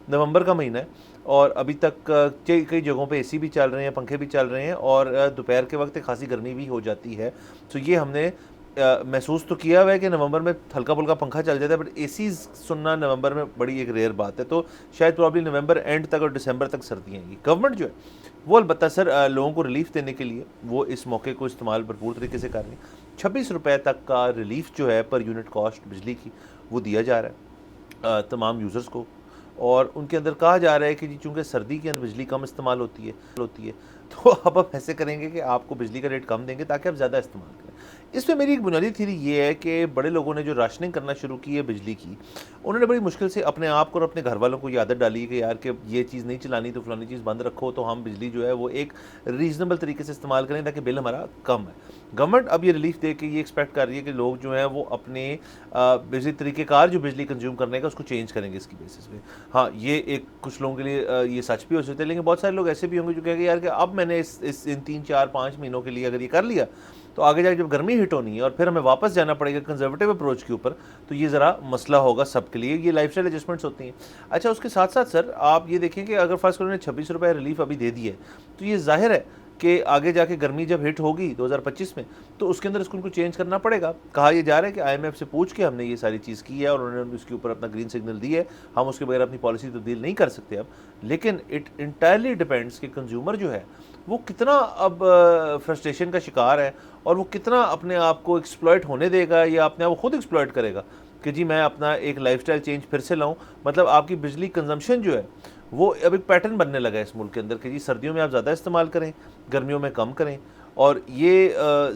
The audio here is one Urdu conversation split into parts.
نومبر کا مہینہ ہے اور ابھی تک کئی جگہوں پہ اے سی بھی چل رہے ہیں, پنکھے بھی چل رہے ہیں, اور دوپہر کے وقت خاصی گرمی بھی ہو جاتی ہے. تو یہ ہم نے محسوس تو کیا ہوا ہے کہ نومبر میں ہلکا پھلکا پنکھا چل جاتا ہے, بٹ اے سیز سننا نومبر میں بڑی ایک ریئر بات ہے. تو شاید پرابلی نومبر اینڈ تک اور دسمبر تک سردیاں ہیں. گورنمنٹ جو ہے وہ البتہ سر لوگوں کو ریلیف دینے کے لیے وہ اس موقع کو استعمال بھرپور طریقے سے کر رہی ہے. 26 روپے تک کا ریلیف جو ہے پر یونٹ کاسٹ بجلی کی وہ دیا جا رہا ہے تمام یوزرز کو, اور ان کے اندر کہا جا رہا ہے کہ جی چونکہ سردی کے اندر بجلی کم استعمال ہوتی ہے تو اب ہم ایسے کریں گے کہ آپ کو بجلی کا ریٹ کم دیں گے تاکہ آپ زیادہ استعمال کریں. اس میں میری ایک بنیادی تھیوری یہ ہے کہ بڑے لوگوں نے جو راشننگ کرنا شروع کی ہے بجلی کی, انہوں نے بڑی مشکل سے اپنے آپ کو اور اپنے گھر والوں کو یہ عادت ڈالی کہ یار کہ یہ چیز نہیں چلانی تو فلانی چیز بند رکھو, تو ہم بجلی جو ہے وہ ایک ریزنیبل طریقے سے استعمال کریں تاکہ بل ہمارا کم ہے. گورنمنٹ اب یہ ریلیف دے کے یہ ایکسپیکٹ کر رہی ہے کہ لوگ جو ہیں وہ اپنے بجلی طریقہ کار جو بجلی کنزیوم کرنے کا اس کو چینج کریں گے اس کی بیسس پہ. ہاں یہ ایک کچھ لوگوں کے لیے یہ سچ بھی ہو سکتا ہے, لیکن بہت سارے لوگ ایسے بھی ہوں گے جو کہیں گے یار کہ اب میں نے ان 3-4-5 مہینوں کے لیے اگر یہ کر لیا تو آگے جا کے جب گرمی ہٹ ہونی ہے اور پھر ہمیں واپس جانا پڑے گا کنزرویٹو اپروچ کے اوپر, تو یہ ذرا مسئلہ ہوگا سب کے لیے. یہ لائف اسٹائل ایڈجسٹمنٹس ہوتی ہیں. اچھا اس کے ساتھ ساتھ سر آپ یہ دیکھیں کہ اگر فرض کرو نے 26 روپے ریلیف ابھی دے دی ہے, تو یہ ظاہر ہے کہ آگے جا کے گرمی جب ہٹ ہوگی 2025 میں تو اس کے اندر اس کو ان کو چینج کرنا پڑے گا. کہا یہ جا رہا ہے کہ آئی ایم ایف سے پوچھ کے ہم نے یہ ساری چیز کی ہے اور انہوں نے اس کے اوپر اپنا گرین سگنل دی ہے. ہم اس کے بغیر اپنی پالیسی تبدیل نہیں کر سکتے اب, لیکن اٹ انٹائرلی ڈیپینڈس کہ کنزیومر جو ہے وہ کتنا اب فرسٹریشن کا شکار ہے اور وہ کتنا اپنے آپ کو ایکسپلائٹ ہونے دے گا یا اپنے آپ کو خود ایکسپلائٹ کرے گا کہ جی میں اپنا ایک لائف اسٹائل چینج پھر سے لاؤں. مطلب آپ کی بجلی کنزمپشن جو ہے وہ اب ایک پیٹرن بننے لگا ہے اس ملک کے اندر کہ جی سردیوں میں آپ زیادہ استعمال کریں, گرمیوں میں کم کریں. اور یہ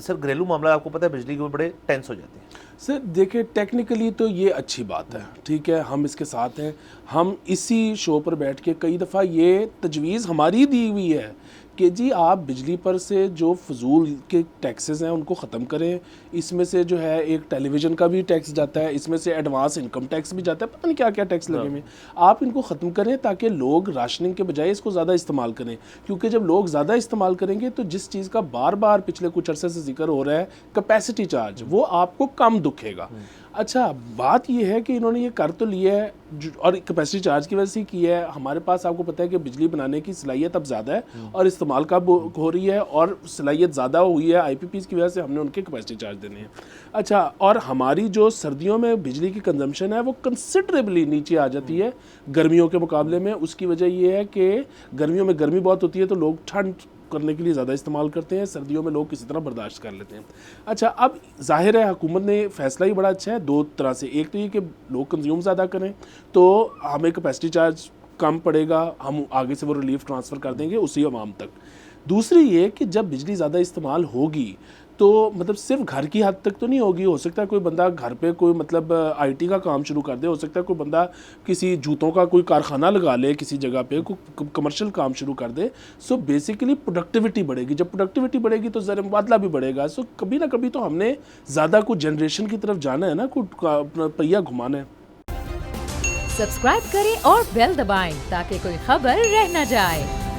سر گھریلو معاملہ آپ کو پتہ ہے بجلی کے بڑے ٹینس ہو جاتے ہیں. سر دیکھیں ٹیکنیکلی تو یہ اچھی بات ہے, ٹھیک ہے, ہم اس کے ساتھ ہیں. ہم اسی شو پر بیٹھ کے کئی دفعہ یہ تجویز ہماری دی ہوئی ہے کہ جی آپ بجلی پر سے جو فضول کے ٹیکسز ہیں ان کو ختم کریں. اس میں سے جو ہے ایک ٹیلی ویژن کا بھی ٹیکس جاتا ہے, اس میں سے ایڈوانس انکم ٹیکس بھی جاتا ہے, پتہ نہیں کیا کیا ٹیکس لگے ہوئے. آپ ان کو ختم کریں تاکہ لوگ راشننگ کے بجائے اس کو زیادہ استعمال کریں, کیونکہ جب لوگ زیادہ استعمال کریں گے تو جس چیز کا بار بار پچھلے کچھ عرصے سے ذکر ہو رہا ہے کیپیسٹی چارج, وہ آپ کو کم دکھے گا. اچھا بات یہ ہے کہ انہوں نے یہ کر تو لیا ہے اور کیپیسٹی چارج کی وجہ سے کیا ہے. ہمارے پاس آپ کو پتہ ہے کہ بجلی بنانے کی صلاحیت اب زیادہ ہے اور استعمال کب ہو رہی ہے اور صلاحیت زیادہ ہوئی ہے آئی پی پیز کی وجہ سے ہم نے ان کے کیپیسٹی چارج دینے ہیں. اچھا اور ہماری جو سردیوں میں بجلی کی کنزمپشن ہے وہ کنسیڈریبلی نیچے آ جاتی ہے گرمیوں کے مقابلے میں. اس کی وجہ یہ ہے کہ گرمیوں میں گرمی بہت ہوتی ہے تو لوگ ٹھنڈ کرنے کے لیے زیادہ استعمال کرتے ہیں, سردیوں میں لوگ کسی طرح برداشت کر لیتے ہیں. اچھا اب ظاہر ہے حکومت نے فیصلہ ہی بڑا اچھا ہے دو طرح سے. ایک تو یہ کہ لوگ کنزیوم زیادہ کریں تو ہمیں کیپیسٹی چارج کم پڑے گا, ہم آگے سے وہ ریلیف ٹرانسفر کر دیں گے اسی عوام تک. دوسری یہ کہ جب بجلی زیادہ استعمال ہوگی تو مطلب صرف گھر کی حد تک تو نہیں ہوگی. ہو سکتا ہے کوئی بندہ گھر پہ کوئی مطلب آئی ٹی کا کام شروع کر دے, ہو سکتا ہے کوئی بندہ کسی جوتوں کا کوئی کارخانہ لگا لے کسی جگہ پہ, کوئی کمرشل کام شروع کر دے. سو بیسیکلی پروڈکٹیوٹی بڑھے گی. جب پروڈکٹیوٹی بڑھے گی تو زر مبادلہ بھی بڑھے گا. سو کبھی نہ کبھی تو ہم نے زیادہ کوئی جنریشن کی طرف جانا ہے نا, کوئی اپنا پہیہ گھمانا ہے. سبسکرائب کریں اور بیل دبائیں تاکہ کوئی خبر رہ نہ جائے.